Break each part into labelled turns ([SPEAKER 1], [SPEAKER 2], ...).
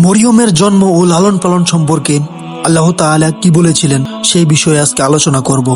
[SPEAKER 1] মরিয়মের জন্ম ও লালন পালন সম্পর্কে আল্লাহ তাআলা কি বলেছিলেন সেই বিষয়ে আজকে আলোচনা করব।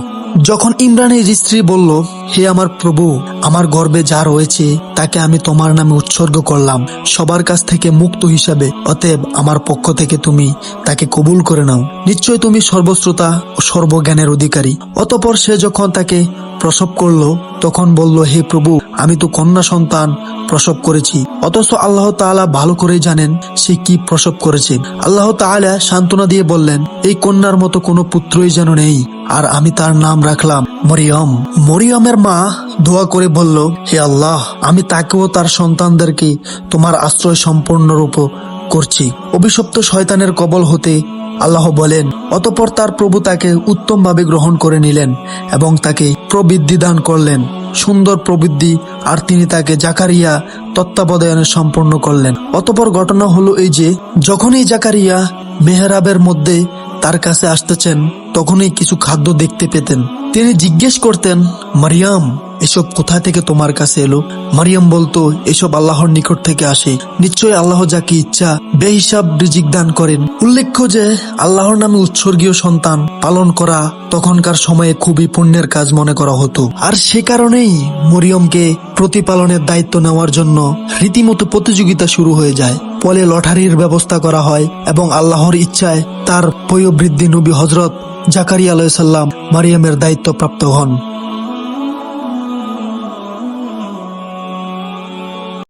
[SPEAKER 1] যখন ইমরানের স্ত্রী বলল, হে আমার প্রভু, আমার গর্ভে যা রয়েছে তাকে আমি তোমার নামে উৎসর্গ করলাম সবার কাছ থেকে মুক্ত হিসাবে, অতএব আমার পক্ষ থেকে তুমি তাকে কবুল করে নাও। নিশ্চয় তুমি সর্বশ্রোতা ও সর্বজ্ঞানের অধিকারী। অতঃপর সে যখন তাকে প্রসব করলো তখন বলল, হে প্রভু, আমি তো কন্যা সন্তান প্রসব করেছি। অথচ আল্লাহ তাআলা ভালো করেই জানেন সে কি প্রসব করেছে। আল্লাহ তাআলা সান্ত্বনা দিয়ে বললেন, এই কন্যার মতো কোনো পুত্রই যেন নেই, আর আমি তার নাম রাখলাম মরিয়ম। মরিয়মের মা দোয়া করে বলল, হে আল্লাহ, আমি তাকেও তার সন্তানদেরকে তোমার আশ্রয় সম্পূর্ণরূপ করছি অভিশপ্ত শয়তানের কবল হতে। আল্লাহ বলেন, অতঃপর তার প্রভু তাকে উত্তমভাবে গ্রহণ করে নিলেন এবং তাকে প্রবৃদ্ধি দান করলেন, সুন্দর প্রবৃদ্ধি, আর তিনি তাকে জাকারিয়া তত্ত্বাবধানে সম্পন্ন করলেন। অতঃপর ঘটনা হলো এই যে, যখনই জাকারিয়া মেহরাবের মধ্যে তার কাছে আসতেছেন তখনই কিছু খাদ্য দেখতে পেতেন। তিনি জিজ্ঞেস করতেন, মারিয়াম, এসব কোথা থেকে তোমার কাছে এলো? মারিয়াম বলতো, এসব আল্লাহর নিকট থেকে আসে। নিশ্চয় আল্লাহ যাকে ইচ্ছা বেহিসাব রিজিক দান করেন। উল্লেখ্য যে আল্লাহর নামে উৎসর্গীয় সন্তান পালন করা তখনকার সময়ে খুবই পুণ্যের কাজ মনে করা হতো। আর সে কারণেই মরিয়মকে প্রতিপালনের দায়িত্ব নেওয়ার জন্য রীতিমতো প্রতিযোগিতা শুরু হয়ে যায়। ফলে লটারির ব্যবস্থা করা হয় এবং আল্লাহর ইচ্ছায় তার পয়োবৃদ্ধি নবী হযরত জাকারিয়া আলাইহিস সালাম মারিয়ামের দায়িত্ব প্রাপ্ত হন।